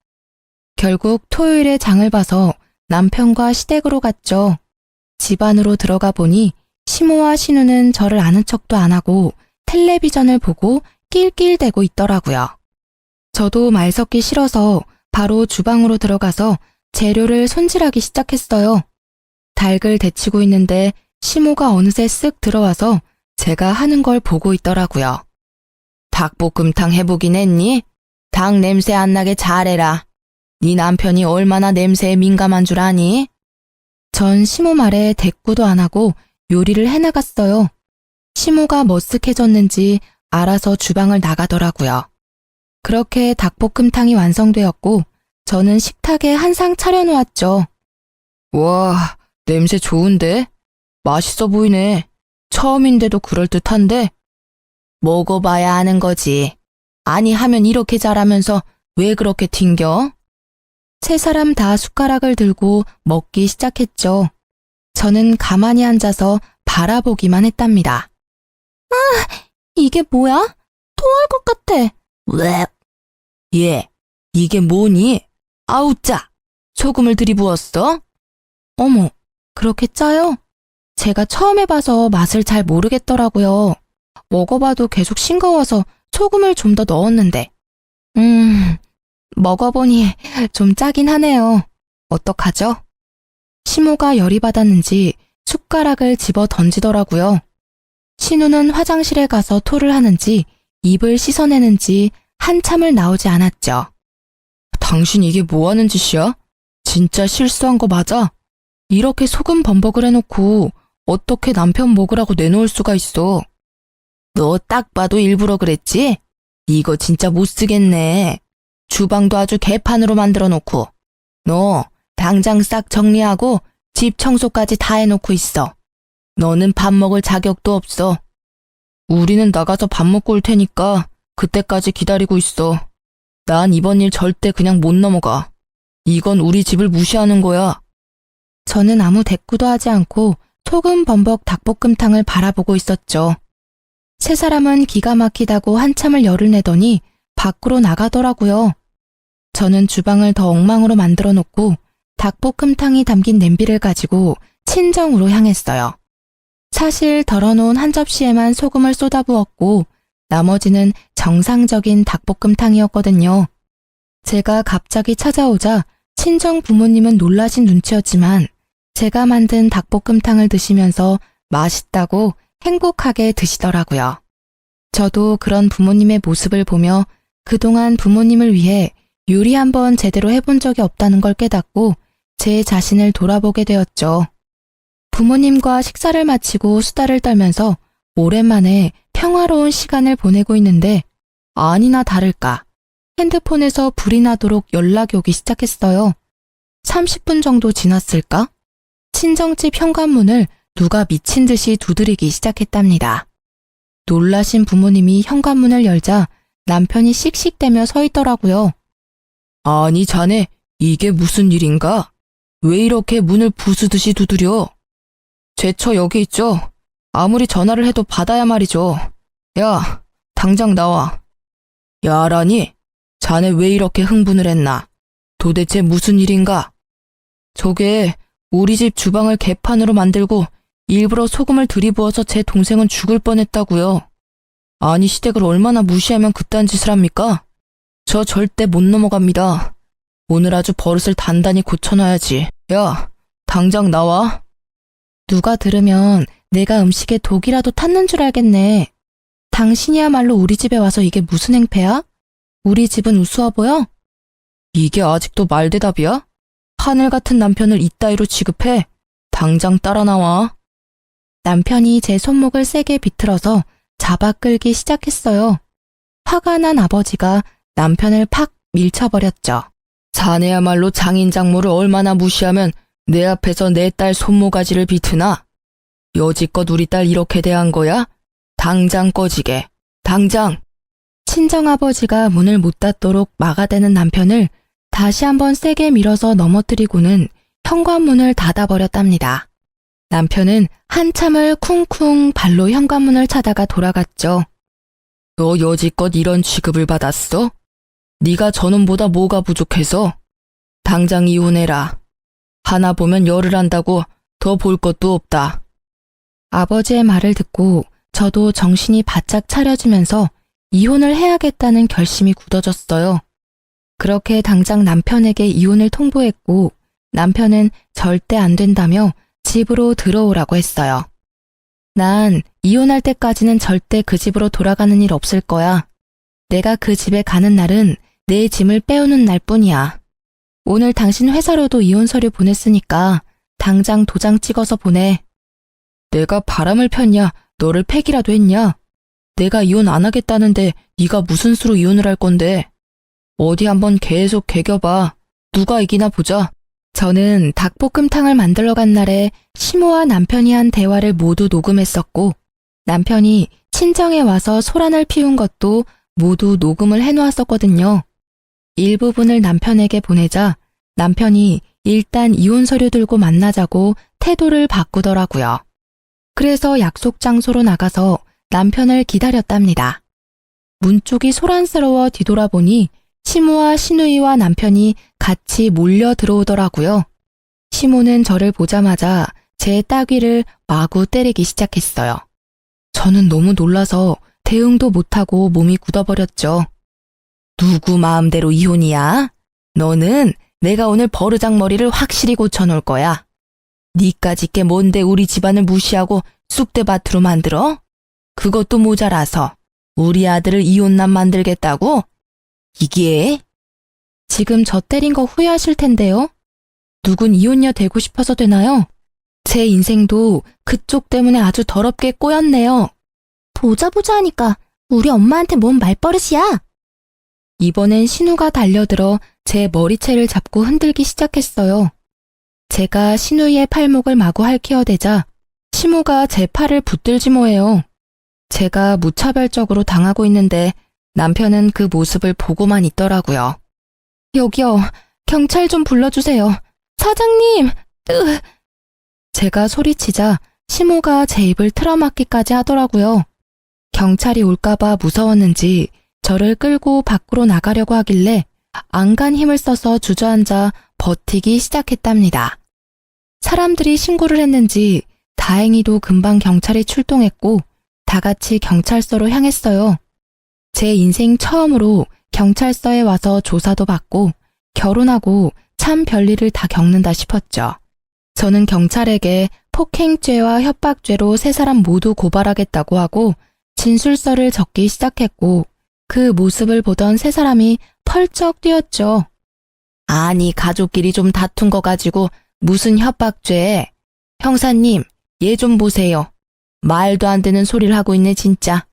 결국 토요일에 장을 봐서 남편과 시댁으로 갔죠. 집 안으로 들어가 보니 시모와 신우는 저를 아는 척도 안 하고 텔레비전을 보고 낄낄대고 있더라고요. 저도 말 섞기 싫어서 바로 주방으로 들어가서 재료를 손질하기 시작했어요. 닭을 데치고 있는데 시모가 어느새 쓱 들어와서 제가 하는 걸 보고 있더라고요. 닭볶음탕 해보긴 했니? 닭 냄새 안 나게 잘해라. 네 남편이 얼마나 냄새에 민감한 줄 아니? 전 시모 말에 대꾸도 안 하고 요리를 해나갔어요. 시모가 머쓱해졌는지 알아서 주방을 나가더라고요. 그렇게 닭볶음탕이 완성되었고 저는 식탁에 한 상 차려놓았죠. 와, 냄새 좋은데? 맛있어 보이네. 처음인데도 그럴듯한데? 먹어봐야 아는 거지. 아니 하면 이렇게 잘하면서 왜 그렇게 튕겨? 세 사람 다 숟가락을 들고 먹기 시작했죠. 저는 가만히 앉아서 바라보기만 했답니다. 아, 이게 뭐야? 토할 것 같아. 왜? 얘, 이게 뭐니? 아우 짜! 소금을 들이부었어? 어머, 그렇게 짜요? 제가 처음 해봐서 맛을 잘 모르겠더라고요. 먹어봐도 계속 싱거워서 소금을 좀 더 넣었는데. 먹어보니 좀 짜긴 하네요. 어떡하죠? 시모가 열이 받았는지 숟가락을 집어 던지더라고요. 신우는 화장실에 가서 토를 하는지 입을 씻어내는지 한참을 나오지 않았죠. 당신 이게 뭐 하는 짓이야? 진짜 실수한 거 맞아? 이렇게 소금 범벅을 해놓고 어떻게 남편 먹으라고 내놓을 수가 있어? 너 딱 봐도 일부러 그랬지? 이거 진짜 못 쓰겠네. 주방도 아주 개판으로 만들어 놓고. 너 당장 싹 정리하고 집 청소까지 다 해놓고 있어. 너는 밥 먹을 자격도 없어. 우리는 나가서 밥 먹고 올 테니까 그때까지 기다리고 있어. 난 이번 일 절대 그냥 못 넘어가. 이건 우리 집을 무시하는 거야. 저는 아무 대꾸도 하지 않고 소금 범벅 닭볶음탕을 바라보고 있었죠. 세 사람은 기가 막히다고 한참을 열을 내더니 밖으로 나가더라고요. 저는 주방을 더 엉망으로 만들어 놓고 닭볶음탕이 담긴 냄비를 가지고 친정으로 향했어요. 사실 덜어놓은 한 접시에만 소금을 쏟아부었고 나머지는 정상적인 닭볶음탕이었거든요. 제가 갑자기 찾아오자 친정 부모님은 놀라신 눈치였지만 제가 만든 닭볶음탕을 드시면서 맛있다고 행복하게 드시더라고요. 저도 그런 부모님의 모습을 보며 그동안 부모님을 위해 요리 한번 제대로 해본 적이 없다는 걸 깨닫고 제 자신을 돌아보게 되었죠. 부모님과 식사를 마치고 수다를 떨면서 오랜만에 평화로운 시간을 보내고 있는데 아니나 다를까 핸드폰에서 불이 나도록 연락이 오기 시작했어요. 30분 정도 지났을까? 친정집 현관문을 누가 미친 듯이 두드리기 시작했답니다. 놀라신 부모님이 현관문을 열자 남편이 씩씩대며 서 있더라고요. 아니 자네 이게 무슨 일인가? 왜 이렇게 문을 부수듯이 두드려? 제처 여기 있죠? 아무리 전화를 해도 받아야 말이죠. 야, 당장 나와. 야라니? 자네 왜 이렇게 흥분을 했나? 도대체 무슨 일인가? 저게 우리 집 주방을 개판으로 만들고 일부러 소금을 들이부어서 제 동생은 죽을 뻔했다고요. 아니 시댁을 얼마나 무시하면 그딴 짓을 합니까? 저 절대 못 넘어갑니다. 오늘 아주 버릇을 단단히 고쳐놔야지. 야, 당장 나와. 누가 들으면 내가 음식에 독이라도 탔는 줄 알겠네. 당신이야말로 우리 집에 와서 이게 무슨 행패야? 우리 집은 우스워 보여? 이게 아직도 말대답이야? 하늘 같은 남편을 이따위로 취급해. 당장 따라 나와. 남편이 제 손목을 세게 비틀어서 잡아 끌기 시작했어요. 화가 난 아버지가 남편을 팍 밀쳐버렸죠. 자네야말로 장인 장모를 얼마나 무시하면 내 앞에서 내 딸 손모가지를 비트나? 여지껏 우리 딸 이렇게 대한 거야? 당장 꺼지게. 당장! 친정아버지가 문을 못 닫도록 막아대는 남편을 다시 한번 세게 밀어서 넘어뜨리고는 현관문을 닫아버렸답니다. 남편은 한참을 쿵쿵 발로 현관문을 차다가 돌아갔죠. 너 여지껏 이런 취급을 받았어? 네가 저놈보다 뭐가 부족해서? 당장 이혼해라. 하나 보면 열을 한다고 더 볼 것도 없다. 아버지의 말을 듣고 저도 정신이 바짝 차려지면서 이혼을 해야겠다는 결심이 굳어졌어요. 그렇게 당장 남편에게 이혼을 통보했고 남편은 절대 안 된다며 집으로 들어오라고 했어요. 난 이혼할 때까지는 절대 그 집으로 돌아가는 일 없을 거야. 내가 그 집에 가는 날은 내 짐을 빼오는 날뿐이야. 오늘 당신 회사로도 이혼 서류 보냈으니까 당장 도장 찍어서 보내. 내가 바람을 폈냐? 너를 패기라도 했냐? 내가 이혼 안 하겠다는데 네가 무슨 수로 이혼을 할 건데? 어디 한번 계속 개겨봐. 누가 이기나 보자. 저는 닭볶음탕을 만들러 간 날에 시모와 남편이 한 대화를 모두 녹음했었고 남편이 친정에 와서 소란을 피운 것도 모두 녹음을 해놓았었거든요. 일부분을 남편에게 보내자 남편이 일단 이혼 서류 들고 만나자고 태도를 바꾸더라고요. 그래서 약속 장소로 나가서 남편을 기다렸답니다. 문 쪽이 소란스러워 뒤돌아보니 시모와 시누이와 남편이 같이 몰려 들어오더라고요. 시모는 저를 보자마자 제 따귀를 마구 때리기 시작했어요. 저는 너무 놀라서 대응도 못하고 몸이 굳어버렸죠. 누구 마음대로 이혼이야? 너는 내가 오늘 버르장머리를 확실히 고쳐놓을 거야. 니까짓 게 뭔데 우리 집안을 무시하고 쑥대밭으로 만들어? 그것도 모자라서 우리 아들을 이혼남 만들겠다고? 이게? 지금 저 때린 거 후회하실 텐데요. 누군 이혼녀 되고 싶어서 되나요? 제 인생도 그쪽 때문에 아주 더럽게 꼬였네요. 보자 하니까 우리 엄마한테 뭔 말버릇이야? 이번엔 신우가 달려들어 제 머리채를 잡고 흔들기 시작했어요. 제가 신우의 팔목을 마구 핥히어대자 시모가 제 팔을 붙들지 뭐해요. 제가 무차별적으로 당하고 있는데 남편은 그 모습을 보고만 있더라고요. 여기요, 경찰 좀 불러주세요. 사장님! 제가 소리치자 시모가 제 입을 틀어막기까지 하더라고요. 경찰이 올까봐 무서웠는지 저를 끌고 밖으로 나가려고 하길래 안간 힘을 써서 주저앉아 버티기 시작했답니다. 사람들이 신고를 했는지 다행히도 금방 경찰이 출동했고 다 같이 경찰서로 향했어요. 제 인생 처음으로 경찰서에 와서 조사도 받고 결혼하고 참 별일을 다 겪는다 싶었죠. 저는 경찰에게 폭행죄와 협박죄로 세 사람 모두 고발하겠다고 하고 진술서를 적기 시작했고 그 모습을 보던 세 사람이 펄쩍 뛰었죠. 아니 가족끼리 좀 다툰 거 가지고 무슨 협박죄. 형사님 얘 좀 보세요. 말도 안 되는 소리를 하고 있네 진짜.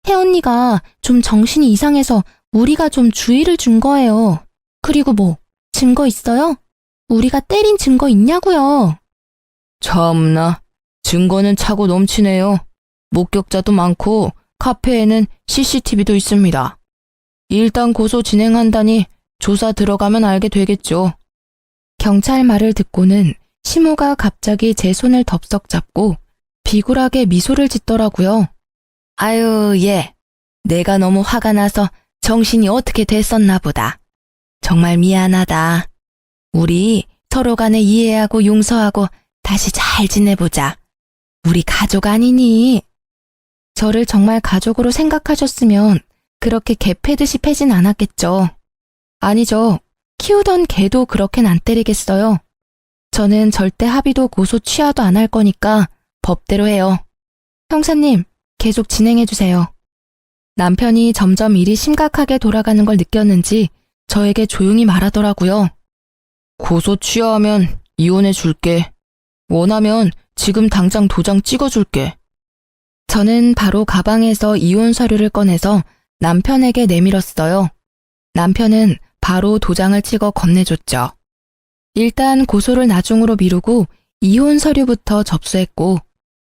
혜언니가 좀 정신이 이상해서 우리가 좀 주의를 준 거예요. 그리고 뭐 증거 있어요? 우리가 때린 증거 있냐고요. 참나 증거는 차고 넘치네요. 목격자도 많고 카페에는 CCTV도 있습니다. 일단 고소 진행한다니 조사 들어가면 알게 되겠죠. 경찰 말을 듣고는 시모가 갑자기 제 손을 덥석 잡고 비굴하게 미소를 짓더라고요. 아유, 얘. 내가 너무 화가 나서 정신이 어떻게 됐었나 보다. 정말 미안하다. 우리 서로 간에 이해하고 용서하고 다시 잘 지내보자. 우리 가족 아니니? 저를 정말 가족으로 생각하셨으면 그렇게 개 패듯이 패진 않았겠죠. 아니죠. 키우던 개도 그렇게는 안 때리겠어요. 저는 절대 합의도 고소 취하도 안 할 거니까 법대로 해요. 형사님, 계속 진행해주세요. 남편이 점점 일이 심각하게 돌아가는 걸 느꼈는지 저에게 조용히 말하더라고요. 고소 취하하면 이혼해 줄게. 원하면 지금 당장 도장 찍어줄게. 저는 바로 가방에서 이혼 서류를 꺼내서 남편에게 내밀었어요. 남편은 바로 도장을 찍어 건네줬죠. 일단 고소를 나중으로 미루고 이혼 서류부터 접수했고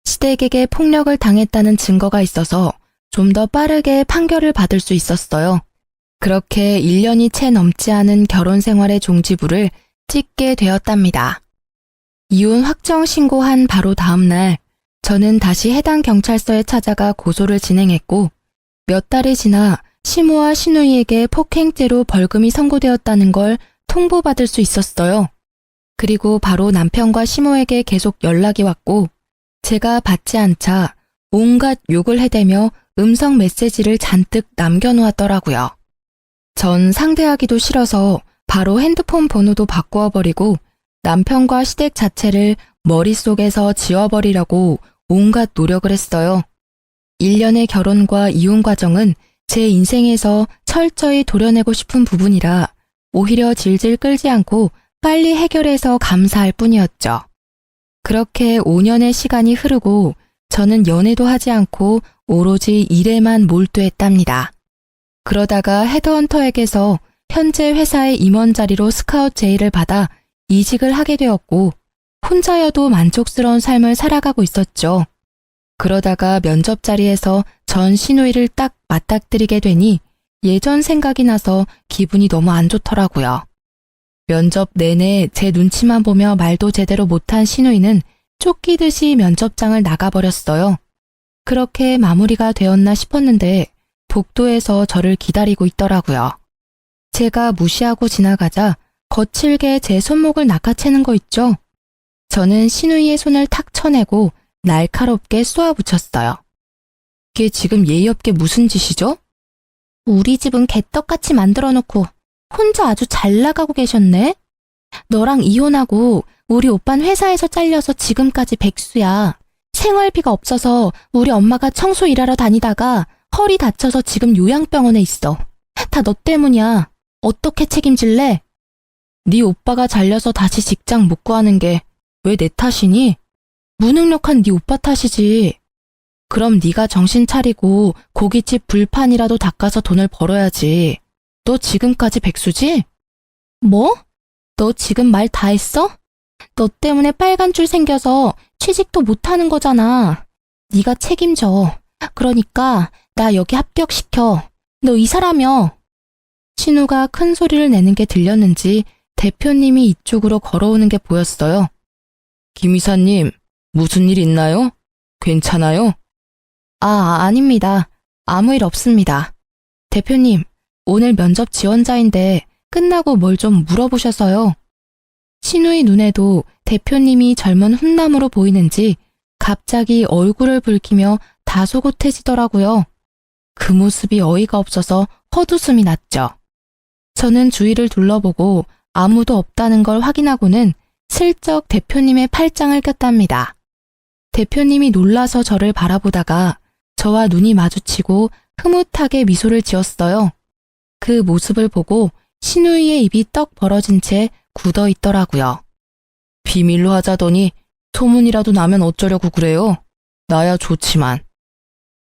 시댁에게 폭력을 당했다는 증거가 있어서 좀 더 빠르게 판결을 받을 수 있었어요. 그렇게 1년이 채 넘지 않은 결혼 생활의 종지부를 찍게 되었답니다. 이혼 확정 신고한 바로 다음 날 저는 다시 해당 경찰서에 찾아가 고소를 진행했고 몇 달이 지나 시모와 시누이에게 폭행죄로 벌금이 선고되었다는 걸 통보받을 수 있었어요. 그리고 바로 남편과 시모에게 계속 연락이 왔고 제가 받지 않자 온갖 욕을 해대며 음성 메시지를 잔뜩 남겨놓았더라고요. 전 상대하기도 싫어서 바로 핸드폰 번호도 바꾸어버리고 남편과 시댁 자체를 머릿속에서 지워버리려고 온갖 노력을 했어요. 1년의 결혼과 이혼 과정은 제 인생에서 철저히 도려내고 싶은 부분이라 오히려 질질 끌지 않고 빨리 해결해서 감사할 뿐이었죠. 그렇게 5년의 시간이 흐르고 저는 연애도 하지 않고 오로지 일에만 몰두했답니다. 그러다가 헤드헌터에게서 현재 회사의 임원 자리로 스카웃 제의를 받아 이직을 하게 되었고 혼자여도 만족스러운 삶을 살아가고 있었죠. 그러다가 면접 자리에서 전 시누이를 딱 맞닥뜨리게 되니 예전 생각이 나서 기분이 너무 안 좋더라고요. 면접 내내 제 눈치만 보며 말도 제대로 못한 시누이는 쫓기듯이 면접장을 나가버렸어요. 그렇게 마무리가 되었나 싶었는데 복도에서 저를 기다리고 있더라고요. 제가 무시하고 지나가자 거칠게 제 손목을 낚아채는 거 있죠? 저는 시누이의 손을 탁 쳐내고 날카롭게 쏘아붙였어요. 이게 지금 예의 없게 무슨 짓이죠? 우리 집은 개떡같이 만들어놓고 혼자 아주 잘 나가고 계셨네? 너랑 이혼하고 우리 오빤 회사에서 잘려서 지금까지 백수야. 생활비가 없어서 우리 엄마가 청소 일하러 다니다가 허리 다쳐서 지금 요양병원에 있어. 다 너 때문이야. 어떻게 책임질래? 네 오빠가 잘려서 다시 직장 못 구하는 게 왜 내 탓이니? 무능력한 네 오빠 탓이지. 그럼 네가 정신 차리고 고깃집 불판이라도 닦아서 돈을 벌어야지. 너 지금까지 백수지? 뭐? 너 지금 말 다 했어? 너 때문에 빨간 줄 생겨서 취직도 못하는 거잖아. 네가 책임져. 그러니까 나 여기 합격시켜. 너 이사라며. 신우가 큰 소리를 내는 게 들렸는지 대표님이 이쪽으로 걸어오는 게 보였어요. 김 이사님, 무슨 일 있나요? 괜찮아요? 아닙니다. 아무 일 없습니다. 대표님, 오늘 면접 지원자인데 끝나고 뭘 좀 물어보셔서요. 신우의 눈에도 대표님이 젊은 훈남으로 보이는지 갑자기 얼굴을 붉히며 다소곳해지더라고요. 그 모습이 어이가 없어서 헛웃음이 났죠. 저는 주위를 둘러보고 아무도 없다는 걸 확인하고는 슬쩍 대표님의 팔짱을 꼈답니다. 대표님이 놀라서 저를 바라보다가 저와 눈이 마주치고 흐뭇하게 미소를 지었어요. 그 모습을 보고 신우이의 입이 떡 벌어진 채 굳어 있더라고요. 비밀로 하자더니 소문이라도 나면 어쩌려고 그래요? 나야 좋지만.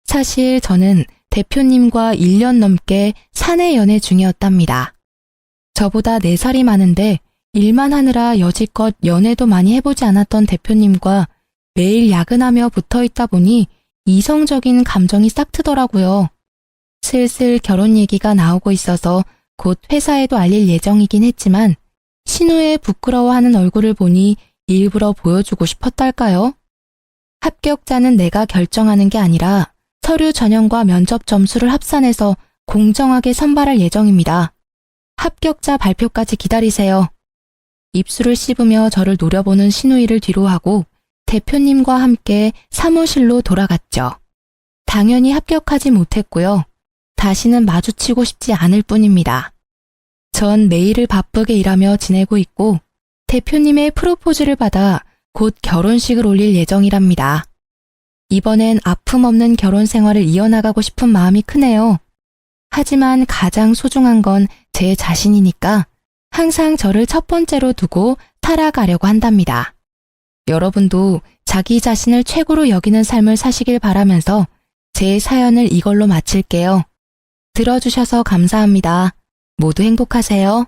사실 저는 대표님과 1년 넘게 사내 연애 중이었답니다. 저보다 4살이 많은데 일만 하느라 여지껏 연애도 많이 해보지 않았던 대표님과 매일 야근하며 붙어있다 보니 이성적인 감정이 싹 트더라고요. 슬슬 결혼 얘기가 나오고 있어서 곧 회사에도 알릴 예정이긴 했지만 신우의 부끄러워하는 얼굴을 보니 일부러 보여주고 싶었달까요? 합격자는 내가 결정하는 게 아니라 서류 전형과 면접 점수를 합산해서 공정하게 선발할 예정입니다. 합격자 발표까지 기다리세요. 입술을 씹으며 저를 노려보는 신우이를 뒤로하고 대표님과 함께 사무실로 돌아갔죠. 당연히 합격하지 못했고요. 다시는 마주치고 싶지 않을 뿐입니다. 전 매일을 바쁘게 일하며 지내고 있고 대표님의 프로포즈를 받아 곧 결혼식을 올릴 예정이랍니다. 이번엔 아픔 없는 결혼 생활을 이어나가고 싶은 마음이 크네요. 하지만 가장 소중한 건 제 자신이니까 항상 저를 첫 번째로 두고 살아가려고 한답니다. 여러분도 자기 자신을 최고로 여기는 삶을 사시길 바라면서 제 사연을 이걸로 마칠게요. 들어주셔서 감사합니다. 모두 행복하세요.